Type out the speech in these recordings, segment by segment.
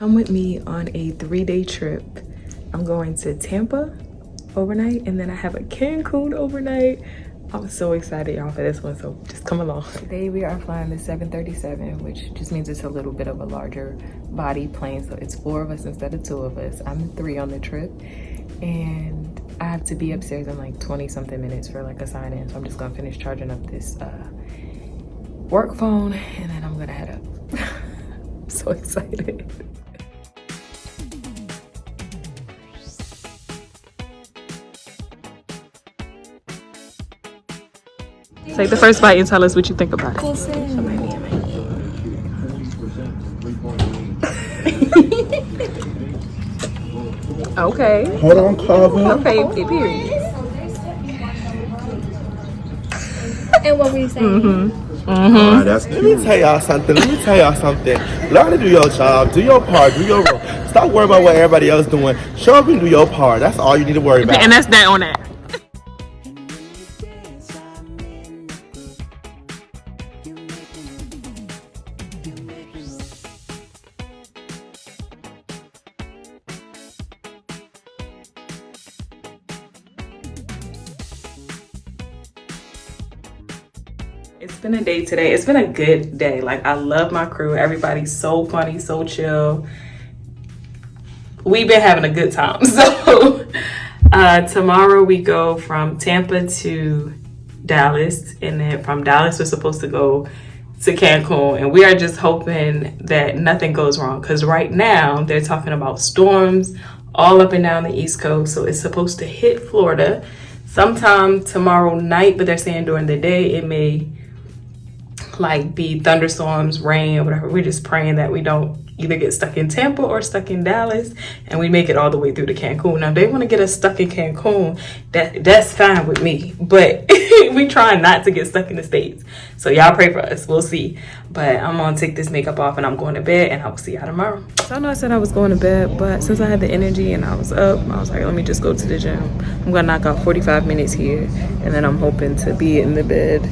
Come with me on a 3-day trip. I'm going to Tampa overnight, and then I have a Cancun overnight. I'm so excited, y'all, for this one, so just come along. Today we are flying the 737, which just means it's a little bit of a larger body plane, so it's 4 of us instead of 2 of us. I'm the 3 on the trip, and I have to be upstairs in like 20-something minutes for like a sign-in, so I'm just gonna finish charging up this work phone, and then I'm gonna head up. I'm so excited. Take the first bite and tell us what you think about it. Okay. Hold on, Carver. Okay, period. And what were you saying? Let me tell y'all something. Learn to do your job. Do your part. Do your role. Stop worrying about what everybody else doing. Show up and do your part. That's all you need to worry about. And that's that on that. It's been a day today. It's been a good day. Like, I love my crew. Everybody's so funny, so chill. We've been having a good time. So tomorrow we go from Tampa to Dallas, and then from Dallas we're supposed to go to Cancun, and we are just hoping that nothing goes wrong, because right now they're talking about storms all up and down the East Coast. So it's supposed to hit Florida sometime tomorrow night, but they're saying during the day it may like be thunderstorms, rain, or whatever. We're just praying that we don't either get stuck in Tampa or stuck in Dallas, and we make it all the way through to Cancun. Now, they want to get us stuck in Cancun. That's fine with me, but we try not to get stuck in the States. So y'all pray for us. We'll see. But I'm gonna take this makeup off and I'm going to bed, and I will see y'all tomorrow. So I know I said I was going to bed, but since I had the energy and I was up, I was like, let me just go to the gym. I'm gonna knock out 45 minutes here, and then I'm hoping to be in the bed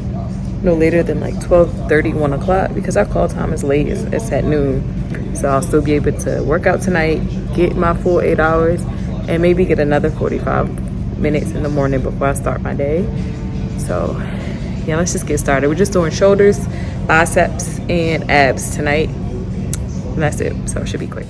no later than like 12:30, 1 o'clock, because our call time is late. It's at noon. So I'll still be able to work out tonight, get my full 8 hours, and maybe get another 45 minutes in the morning before I start my day. So yeah, let's just get started. We're just doing shoulders, biceps, and abs tonight, and that's it. So it should be quick.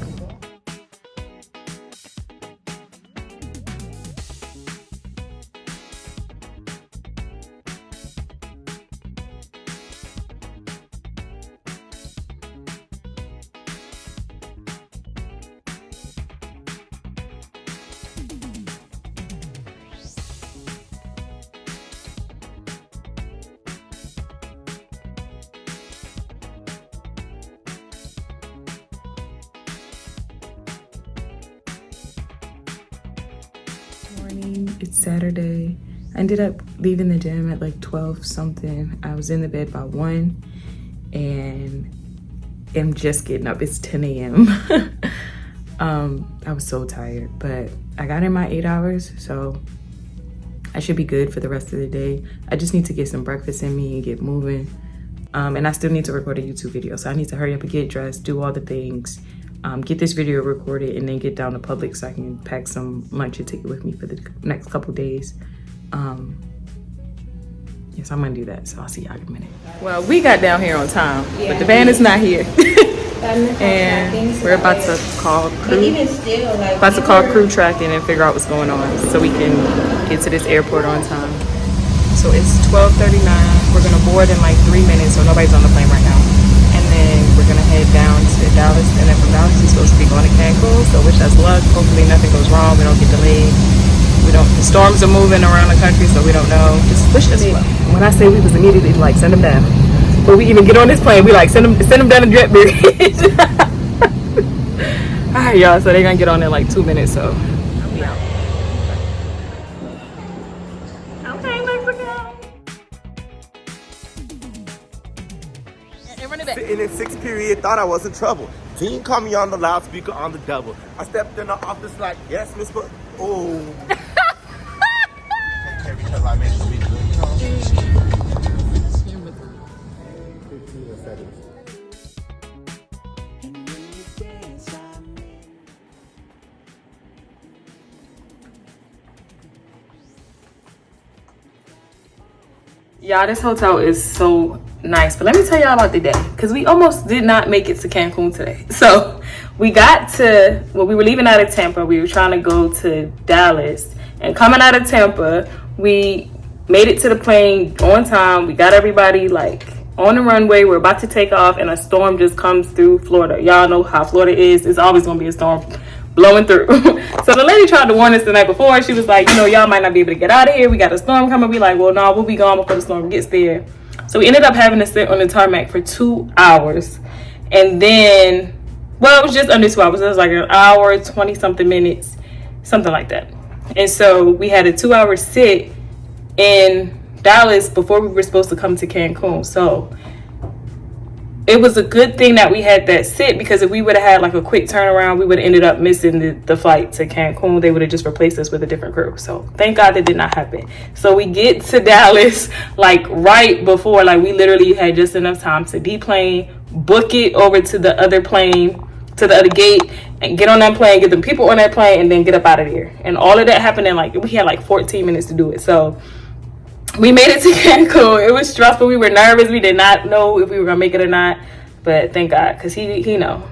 It's Saturday. I ended up leaving the gym at like 12 something. I was in the bed by 1 and am just getting up. It's 10 a.m. I was so tired, but I got in my 8 hours, so I should be good for the rest of the day. I just need to get some breakfast in me and get moving. And I still need to record a YouTube video, so I need to hurry up and get dressed, do all the things, get this video recorded, and then get down to Publix so I can pack some lunch and take it with me for the next couple days. Yes, I'm gonna do that, so I'll see y'all in a minute. Well, we got down here on time, but the van is not here. And we're about to call crew tracking and figure out what's going on so we can get to this airport on time. So it's 12:39. We're gonna board in like 3 minutes, so nobody's on the plane right now. And then we're gonna head down to Dallas, and then from Dallas we're supposed to be going to Cancun. So wish us luck. Hopefully nothing goes wrong. We don't get delayed. The storms are moving around the country, so we don't know. Just wish us luck. When I say we was immediately like send them down, but we even get on this plane, we like send them down the jet bridge. All right, y'all. So they're gonna get on in like 2 minutes. So I'll be out. Sitting in 6th period, thought I was in trouble. Dean called me on the loudspeaker on the double. I stepped in the office like, yes, Miss Book. Oh. Because I made sure we do. Y'all, this hotel is so nice. But let me tell y'all about the day, because we almost did not make it to Cancun today. So we got to, well, we were leaving out of Tampa. We were trying to go to Dallas. And coming out of Tampa, we made it to the plane on time. We got everybody like on the runway. We're about to take off, and a storm just comes through Florida. Y'all know how Florida is. It's always going to be a storm blowing through. So the lady tried to warn us the night before. She was like, you know, y'all might not be able to get out of here. We got a storm coming. We like, well, no, we'll be gone before the storm gets there. So we ended up having to sit on the tarmac for 2 hours. And then, well, it was just under 2 hours. It was like an hour, 20 something minutes, something like that. And so we had a 2-hour sit in Dallas before we were supposed to come to Cancun. So it was a good thing that we had that sit, because if we would have had like a quick turnaround, we would have ended up missing the flight to Cancun. They would have just replaced us with a different crew. So thank God that did not happen. So we get to Dallas like right before, like we literally had just enough time to deplane, book it over to the other plane, to the other gate, and get on that plane, get the people on that plane, and then get up out of there. And all of that happened in like, we had like 14 minutes to do it. So we made it to Cancun. It was stressful. We were nervous. We did not know if we were gonna make it or not. But thank God, because he know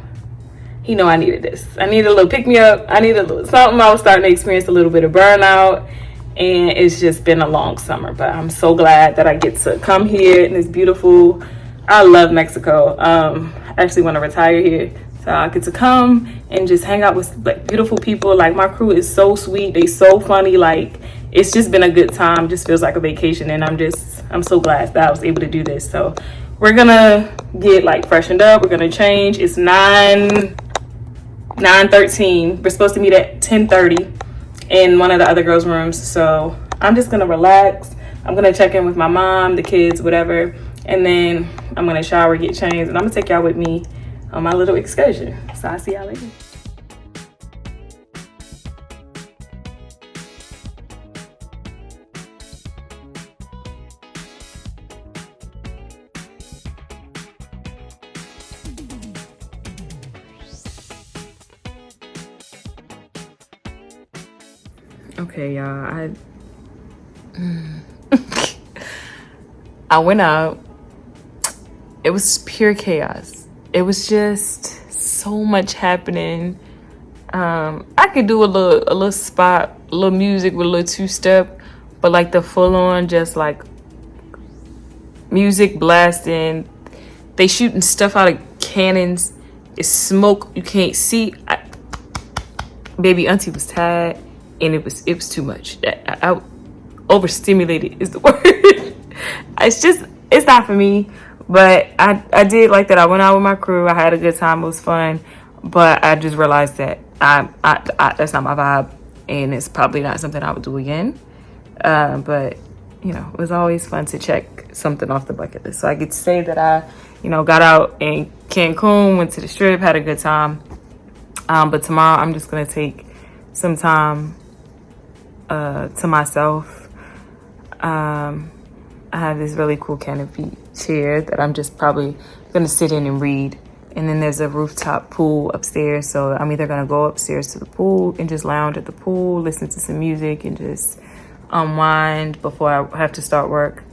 I needed this. I needed a little pick me up. I needed a little something. I was starting to experience a little bit of burnout, and it's just been a long summer. But I'm so glad that I get to come here, and it's beautiful. I love Mexico. I actually want to retire here, so I get to come and just hang out with like beautiful people. Like my crew is so sweet. They so funny. Like it's just been a good time. Just feels like a vacation, and I'm so glad that I was able to do this. So we're gonna get like freshened up. We're gonna change. It's 9:13. We're supposed to meet at 10:30 in one of the other girls' rooms. So I'm just gonna relax. I'm gonna check in with my mom, the kids, whatever, and then I'm gonna shower, get changed, and I'm gonna take y'all with me on my little excursion. So I'll see y'all later. Okay, y'all, I went out. It was pure chaos. It was just so much happening. I could do a little spot, a little music with a little two-step, but like the full-on just like music blasting. They shooting stuff out of cannons. It's smoke you can't see. Baby auntie was tired, and it was too much. I overstimulated is the word. It's not for me. But I did like that. I went out with my crew. I had a good time. It was fun. But I just realized that I that's not my vibe, and it's probably not something I would do again. But you know, it was always fun to check something off the bucket list. So I get to say that I, you know, got out in Cancun, went to the strip, had a good time. But tomorrow I'm just gonna take some time to myself. I have this really cool canopy chair that I'm just probably gonna sit in and read. And then there's a rooftop pool upstairs, so I'm either gonna go upstairs to the pool and just lounge at the pool, listen to some music, and just unwind before I have to start work.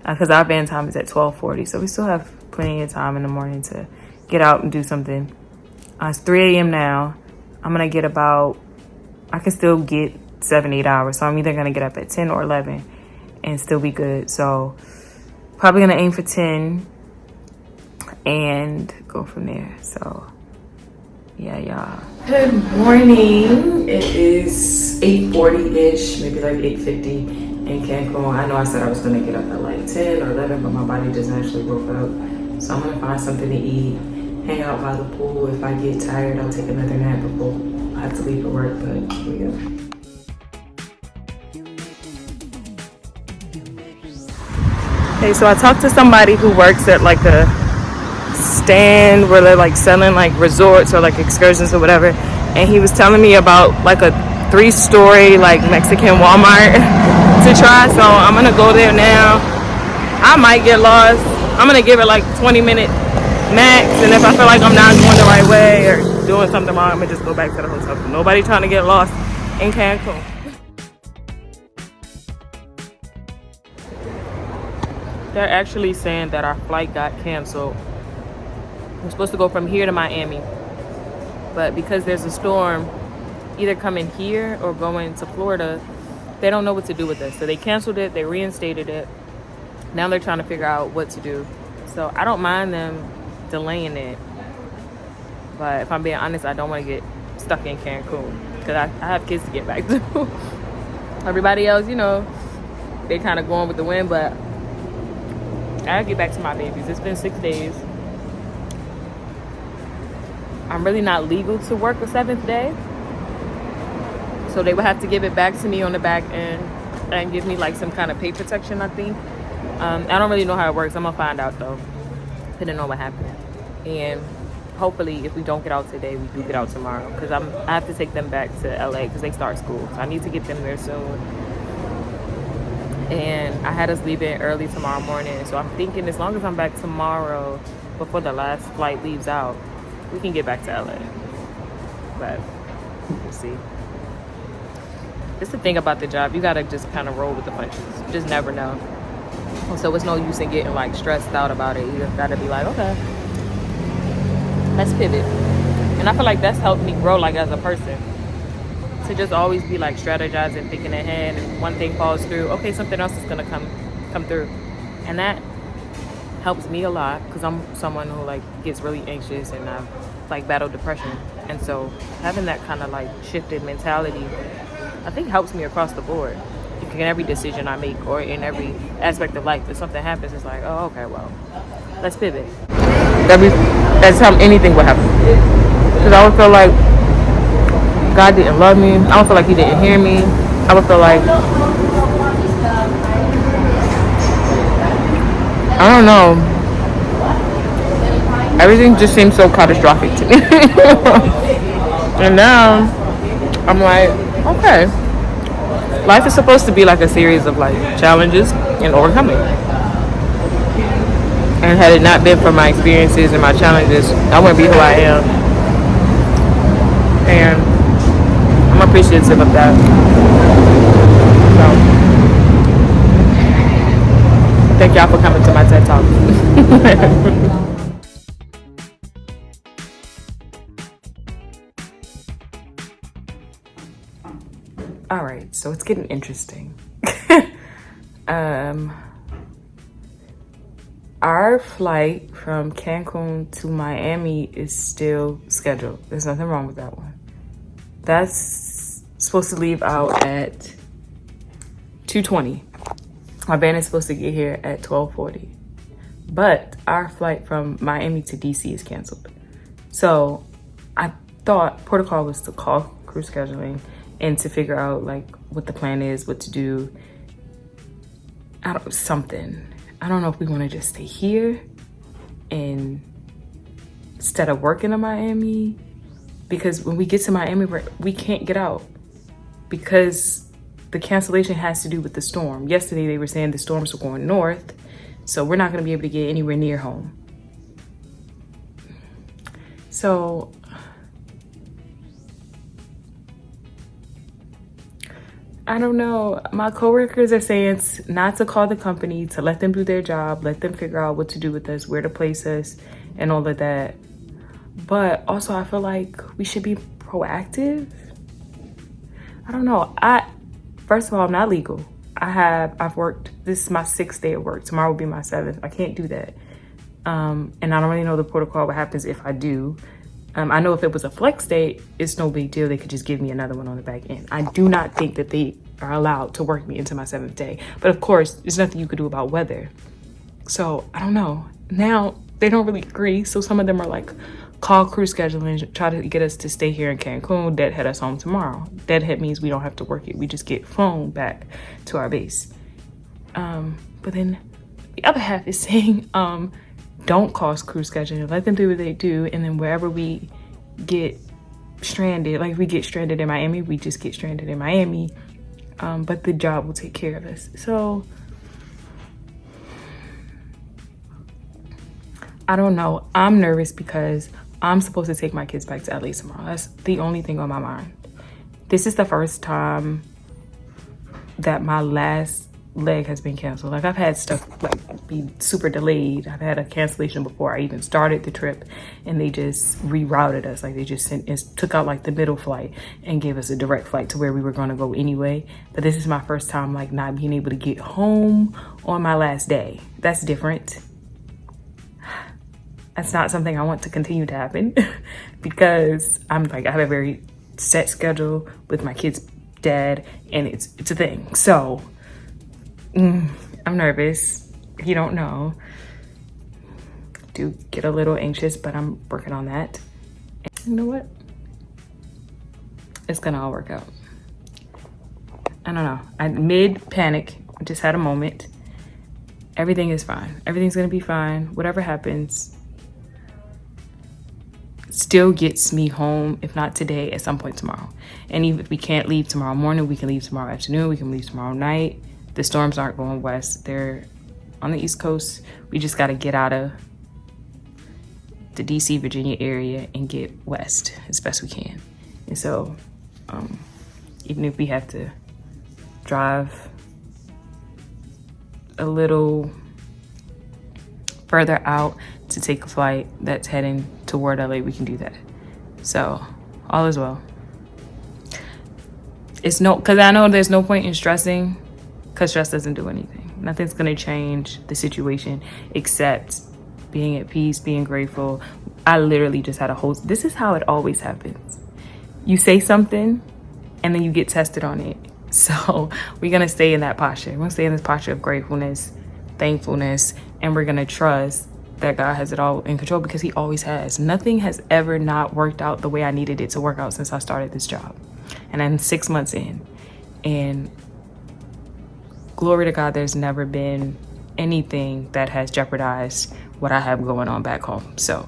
Because our band time is at 12:40, so we still have plenty of time in the morning to get out and do something. It's 3 a.m. now. I'm gonna get I can still get 7-8 hours, so I'm either gonna get up at 10 or 11 and still be good. So probably gonna aim for 10 and go from there. So yeah, y'all. Good morning. It is 8:40-ish, maybe like 8:50 in Cancun. I know I said I was gonna get up at like 10 or 11, but my body just actually woke up. So I'm gonna find something to eat, hang out by the pool. If I get tired, I'll take another nap before I have to leave for work, but here we go. Okay, so I talked to somebody who works at like a stand where they're like selling like resorts or like excursions or whatever, and he was telling me about like a 3-story like Mexican Walmart to try. So I'm gonna go there now. I might get lost. I'm gonna give it like 20-minute max, and if I feel like I'm not going the right way or doing something wrong, I'm gonna just go back to the hotel. Nobody trying to get lost in Cancun. They're actually saying that our flight got canceled. We're supposed to go from here to Miami, but because there's a storm either coming here or going to Florida, they don't know what to do with us. So they canceled it, they reinstated it. Now they're trying to figure out what to do. So I don't mind them delaying it, but if I'm being honest, I don't want to get stuck in Cancun because I have kids to get back to. Everybody else, you know, they kind of going with the wind, but I gotta get back to my babies. It's been 6 days. I'm really not legal to work the 7th day, so they would have to give it back to me on the back end and give me like some kind of pay protection, I think. I don't really know how it works. I'm gonna find out though, depending on what happens. And hopefully if we don't get out today, we do get out tomorrow, because I have to take them back to LA because they start school, so I need to get them there soon. And I had us leaving early tomorrow morning, so I'm thinking as long as I'm back tomorrow before the last flight leaves out, we can get back to LA. But we'll see. That's the thing about the job, you gotta just kind of roll with the punches. You just never know. So it's no use in getting like stressed out about it. You just gotta be like, okay, let's pivot. And I feel like that's helped me grow like as a person, to just always be like strategizing, thinking ahead, and one thing falls through, okay, something else is gonna come through. And that helps me a lot because I'm someone who like gets really anxious and I've like battled depression. And so having that kind of like shifted mentality, I think helps me across the board. In every decision I make or in every aspect of life, if something happens, it's like, oh, okay, well, let's pivot. That's how anything would happen. Because I would feel like God didn't love me. I would feel like he didn't hear me. I would feel like, I don't know. Everything just seems so catastrophic to me. And now I'm like, okay. Life is supposed to be like a series of like challenges and overcoming. And had it not been for my experiences and my challenges, I wouldn't be who I am. And I'm appreciative of that. So, thank y'all for coming to my TED Talk. All right, so it's getting interesting. Our flight from Cancun to Miami is still scheduled. There's nothing wrong with that one. That's supposed to leave out at 2:20. My van is supposed to get here at 12:40. But our flight from Miami to DC is canceled. So I thought protocol was to call crew scheduling and to figure out like what the plan is, what to do. Something. I don't know if we want to just stay here and instead of working in Miami, because when we get to Miami, we can't get out because the cancellation has to do with the storm. Yesterday they were saying the storms were going north, so we're not going to be able to get anywhere near home. So I don't know. My coworkers are saying not to call the company, to let them do their job, let them figure out what to do with us, where to place us, and all of that. But also, I feel like we should be proactive. I don't know. First of all, I'm not legal. I've worked. This is my 6th day of work. Tomorrow will be my 7th. I can't do that. And I don't really know the protocol. What happens if I do? I know if it was a flex day, it's no big deal. They could just give me another one on the back end. I do not think that they are allowed to work me into my 7th day. But of course, there's nothing you could do about weather. So I don't know. Now they don't really agree. So some of them are like, call crew scheduling, try to get us to stay here in Cancun, deadhead us home tomorrow. Deadhead means we don't have to work it. We just get flown back to our base. But then the other half is saying, don't call crew scheduling, let them do what they do, and then wherever we get stranded, like if we get stranded in Miami, we just get stranded in Miami, but the job will take care of us. So I don't know. I'm nervous because I'm supposed to take my kids back to LA tomorrow. That's the only thing on my mind. This is the first time that my last leg has been canceled. Like I've had stuff like be super delayed. I've had a cancellation before I even started the trip, and they just rerouted us. Like they just took out like the middle flight and gave us a direct flight to where we were going to go anyway. But this is my first time like not being able to get home on my last day. That's different. That's not something I want to continue to happen because I have a very set schedule with my kids' dad, and it's a thing. So I'm nervous. If you don't know, do get a little anxious, but I'm working on that. And you know what? It's gonna all work out. I don't know. I mid panic. I just had a moment. Everything is fine. Everything's gonna be fine. Whatever happens still gets me home, if not today, at some point tomorrow. And even if we can't leave tomorrow morning, we can leave tomorrow afternoon, we can leave tomorrow night. The storms aren't going west, they're on the East Coast. We just got to get out of the DC, Virginia area and get west as best we can. And so even if we have to drive a little further out to take a flight that's heading toward LA, we can do that. So all is well. It's no, because I know there's no point in stressing, because stress doesn't do anything. Nothing's gonna change the situation except being at peace, being grateful. I literally just had a whole, this is how it always happens. You say something and then you get tested on it. So we're gonna stay in that posture. We're gonna stay in this posture of gratefulness, thankfulness, and we're gonna trust that God has it all in control, because he always has. Nothing has ever not worked out the way I needed it to work out since I started this job. And I'm 6 months in, and glory to God, there's never been anything that has jeopardized what I have going on back home. So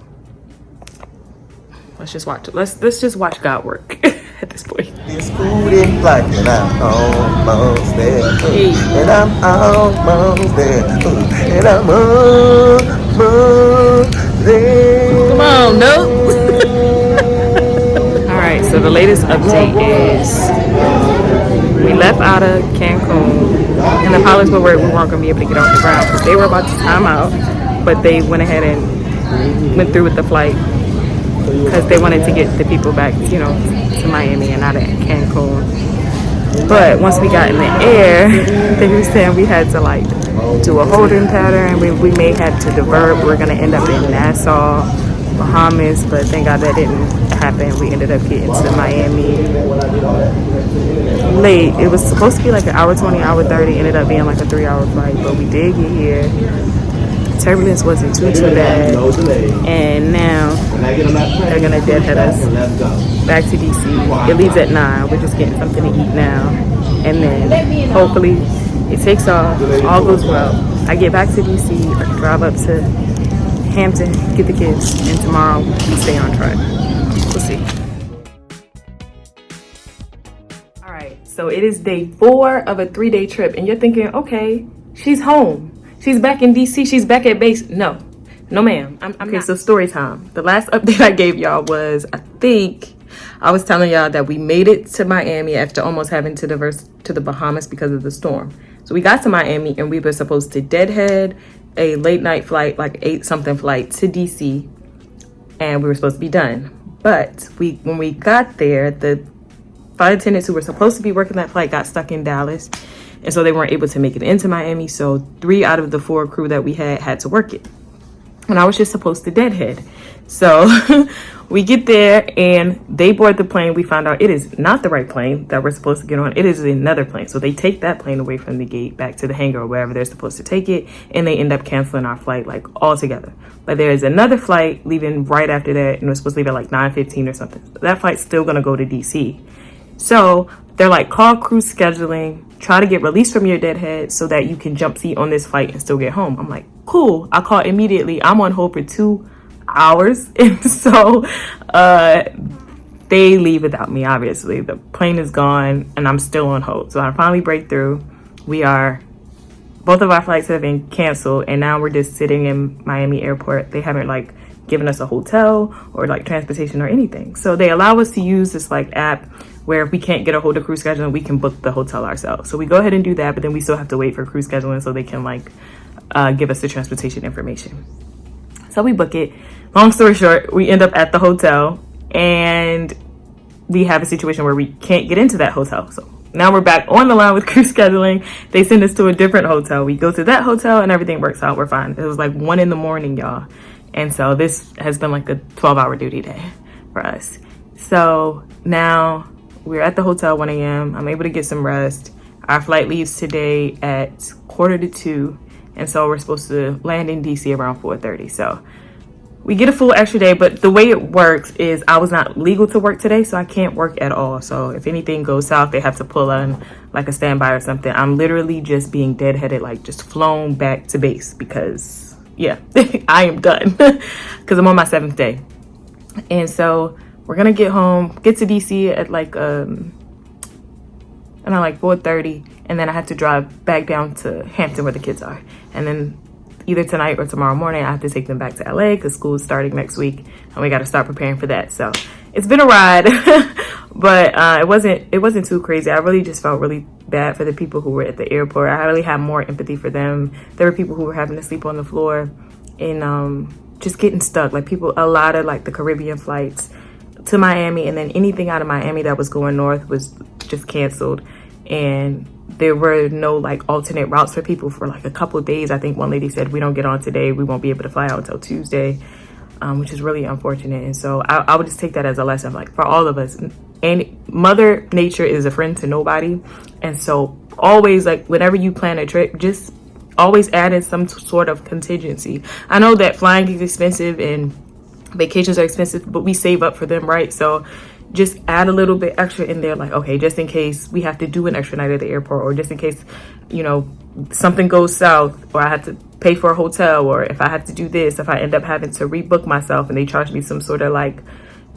let's just watch it. Let's just watch God work at this point. It's food in flight, and I'm almost there. Hey. And I'm almost there. And I'm almost there. Come on, no. All right, so the latest update is we left out of Cancun, and the pilots were worried we weren't going to be able to get off the ground because they were about to time out, but they went ahead and went through with the flight because they wanted to get the people back, you know, to Miami and out of Cancun. But once we got in the air, they were saying we had to like do a holding pattern. We may have to divert. We were going to end up in Nassau, Bahamas, but thank God that didn't happen. We ended up getting to Miami late. It was supposed to be like an hour 20, hour 30. Ended up being like a 3-hour flight, but we did get here. Turbulence wasn't too bad, and now they're gonna deadhead us back to DC. It leaves at 9. We're just getting something to eat now, and then hopefully it takes off, all goes well. I get back to DC, I can drive up to Hampton, get the kids, and tomorrow we stay on track. We'll see. All right, so it is day 4 of a 3-day trip, and you're thinking, okay, she's home. She's back in DC. She's back at base. No, ma'am. I'm okay, not. So story time. The last update I gave y'all was, I think I was telling y'all that we made it to Miami after almost having to diverse to the Bahamas because of the storm. So we got to Miami and we were supposed to deadhead a late night flight, like 8-something flight to DC, and we were supposed to be done. But when we got there, the flight attendants who were supposed to be working that flight got stuck in Dallas. And so they weren't able to make it into Miami. So 3 out of the 4 crew that we had to work it. And I was just supposed to deadhead. So we get there and they board the plane. We found out it is not the right plane that we're supposed to get on. It is another plane. So they take that plane away from the gate back to the hangar or wherever they're supposed to take it. And they end up canceling our flight like altogether. But there is another flight leaving right after that. And we're supposed to leave at like 9:15 or something. That flight's still going to go to DC. So they're like, call cruise scheduling, try to get released from your deadhead so that you can jump seat on this flight and still get home. I'm like, cool. I call immediately. I'm on hold for 2 hours. And so they leave without me, obviously. The plane is gone and I'm still on hold. So I finally break through. Both of our flights have been canceled and now we're just sitting in Miami airport. They haven't like giving us a hotel or like transportation or anything. So they allow us to use this like app where if we can't get a hold of crew scheduling, we can book the hotel ourselves. So we go ahead and do that, but then we still have to wait for crew scheduling so they can like give us the transportation information. So we book it. Long story short, we end up at the hotel and we have a situation where we can't get into that hotel. So now we're back on the line with crew scheduling. They send us to a different hotel. We go to that hotel and everything works out. We're fine. It was like 1 a.m, y'all. And so this has been like a 12-hour duty day for us. So now we're at the hotel 1 a.m. I'm able to get some rest. Our flight leaves today at 1:45. And so we're supposed to land in DC around 4:30. So we get a full extra day, but the way it works is I was not legal to work today, so I can't work at all. So if anything goes south, they have to pull on like a standby or something. I'm literally just being deadheaded, like just flown back to base because, yeah, I am done because I'm on my 7th day. And so we're going to get home, get to DC at like, like 4:30. And then I have to drive back down to Hampton where the kids are. And then either tonight or tomorrow morning, I have to take them back to LA because school is starting next week and we got to start preparing for that. So it's been a ride, but it wasn't too crazy. I really just felt really bad for the people who were at the airport. I really had more empathy for them. There were people who were having to sleep on the floor and just getting stuck. Like a lot of like the Caribbean flights to Miami, and then anything out of Miami that was going north was just canceled. And there were no like alternate routes for people for like a couple of days. I think one lady said, we don't get on today, we won't be able to fly out until Tuesday, which is really unfortunate. And so I would just take that as a lesson, like for all of us. And Mother Nature is a friend to nobody. And so always, like whenever you plan a trip, just always add in some sort of contingency. I know that flying is expensive and vacations are expensive, but we save up for them, right? So just add a little bit extra in there, like, okay, just in case we have to do an extra night at the airport, or just in case, you know, something goes south, or I have to pay for a hotel, or if I have to do this, if I end up having to rebook myself and they charge me some sort of like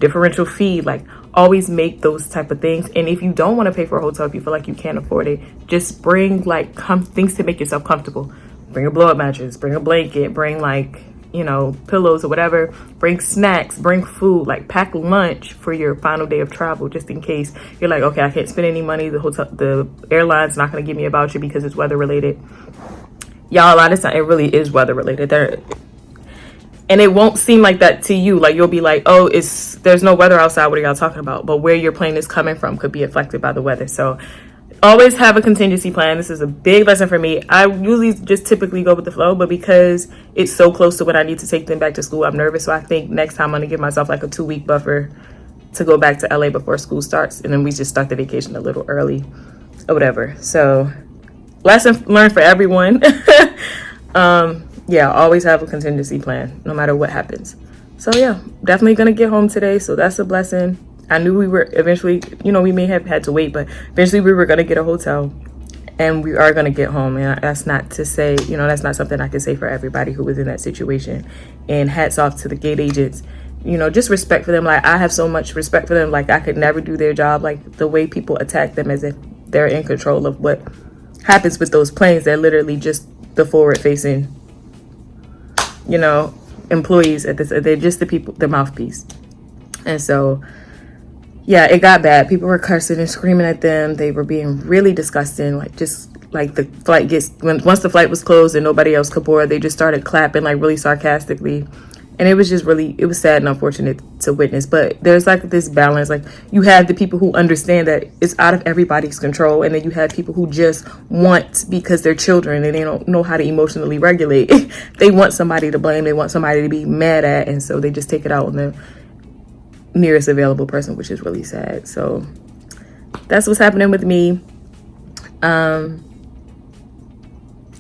differential fee, like always make those type of things. And if you don't want to pay for a hotel, if you feel like you can't afford it, just bring like things to make yourself comfortable. Bring a blow up mattress, bring a blanket, bring like, you know, pillows or whatever, bring snacks, bring food, like pack lunch for your final day of travel, just in case you're like, okay, I can't spend any money. The airline's not going to give me a voucher because it's weather related. Y'all, a lot of time, it really is weather related. And it won't seem like that to you. Like you'll be like, oh, there's no weather outside. What are y'all talking about? But where your plane is coming from could be affected by the weather. So always have a contingency plan. This is a big lesson for me. I usually just typically go with the flow, but because it's so close to when I need to take them back to school, I'm nervous. So I think next time I'm gonna give myself like a 2-week buffer to go back to LA before school starts. And then we just start the vacation a little early or whatever. So lesson learned for everyone. Yeah, always have a contingency plan no matter what happens. So yeah, definitely gonna get home today. So that's a blessing. I knew we were eventually, you know, we may have had to wait, but eventually we were going to get a hotel and we are going to get home. And that's not to say, you know, that's not something I can say for everybody who was in that situation. And hats off to the gate agents, you know, just respect for them. Like I have so much respect for them. Like I could never do their job. Like the way people attack them as if they're in control of what happens with those planes. They're literally just the forward facing, you know, employees at this. They're just the people, the mouthpiece. And so, yeah, it got bad. People were cursing and screaming at them. They were being really disgusting. Like just like the flight once the flight was closed and nobody else could board, they just started clapping like really sarcastically. And it was just really, it was sad and unfortunate to witness. But there's like this balance. Like you have the people who understand that it's out of everybody's control. And then you have people who just want, because they're children and they don't know how to emotionally regulate. They want somebody to blame. They want somebody to be mad at. And so they just take it out on the nearest available person, which is really sad. So that's what's happening with me. I'll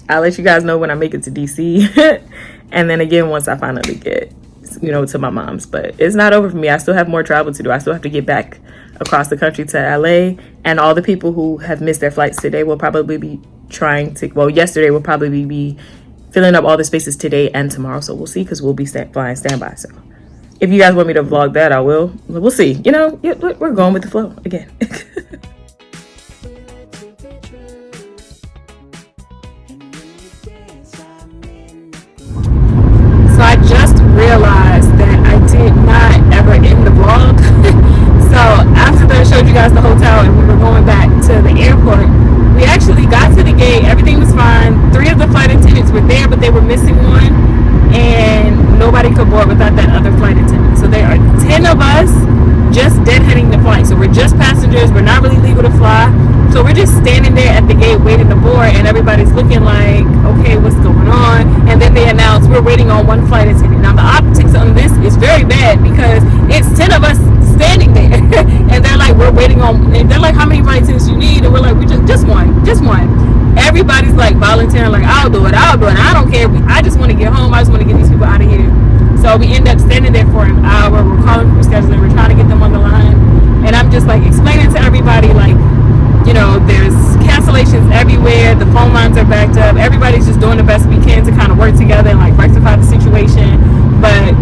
let you guys know when I make it to DC. And then again, once I finally get, you know, to my mom's. But it's not over for me. I still have more travel to do. I still have to get back across the country to LA. And all the people who have missed their flights today will probably be yesterday will probably be filling up all the spaces today and tomorrow. So we'll see, because we'll be flying standby. So if you guys want me to vlog that, I will. We'll see. You know, we're going with the flow again. So I just realized that guys the hotel and we were going back to the airport, we actually got to the gate. Everything was fine. 3 of the flight attendants were there, but they were missing one, and nobody could board without that other flight attendant. So there are 10 of us just deadheading the flight. So we're just passengers. We're not really legal to fly. So we're just standing there at the gate waiting to board, and everybody's looking like, okay, what's going on? And then they announce we're waiting on 1 flight attendant. Now the optics on this is very bad because it's 10 of us standing there, and they're like, we're waiting on. And they're like, how many flight attendants you need? And we're like, we just one. Everybody's like volunteering, like I'll do it. I don't care. I just want to get home. I just want to get these people out of here. So we end up standing there for an hour. We're calling crew scheduling. We're trying to get them on the line, and I'm just like explaining to everybody like, you know, there's cancellations everywhere. The phone lines are backed up. Everybody's just doing the best we can to kind of work together and like rectify the situation. But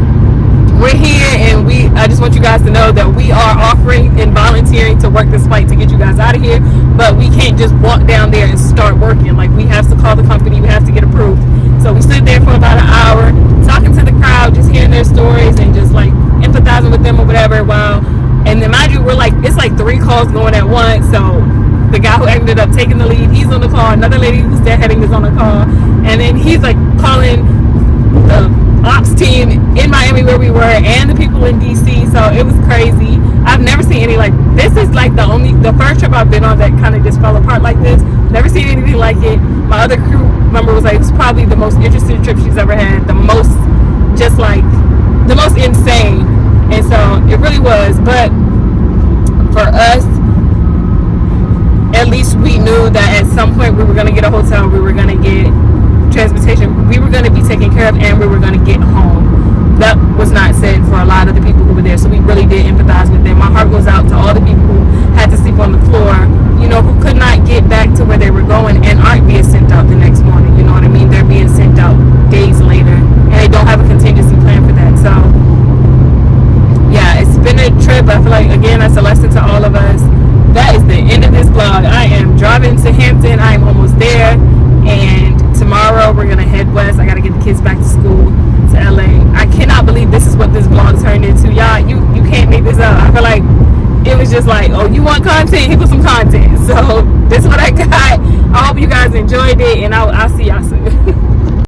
we're here, and I just want you guys to know that we are offering and volunteering to work this flight to get you guys out of here. But we can't just walk down there and start working. Like, we have to call the company. We have to get approved. So we stood there for about an hour talking to the crowd, just hearing their stories and just like empathizing with them or whatever. And then mind you, it's like 3 calls going at once. So the guy who ended up taking the lead, he's on the call. Another lady who's deadheading is on the call, and then he's like calling the ops team in Miami where we were and the people in DC. So it was crazy. I've never seen any like this. Is like the first trip I've been on that kind of just fell apart like this. Never seen anything like it. My other crew member was like, it's probably the most interesting trip she's ever had, the most insane. And so it really was. But for us, at least we knew that at some point we were going to get a hotel, we were going to get transportation, we were going to be taken care of, and we were going to get home. That was not said for a lot of the people who were there, so we really did empathize with them. My heart goes out to all the people who had to sleep on the floor, you know, who could not get back to where they were going and aren't being sent out the next morning. You know what I mean? They're being sent out days later, and they don't have a contingency plan for that. So yeah, it's been a trip. I feel like, again, that's a lesson to all of us. That is the end of this vlog. I am driving to Hampton. I am almost there, and tomorrow we're gonna head west. I gotta get the kids back to school, to LA. I cannot believe this is what this vlog turned into. Y'all, you can't make this up. I feel like it was just like, oh, you want content? Here goes some content. So this is what I got. I hope you guys enjoyed it, and I'll see y'all soon.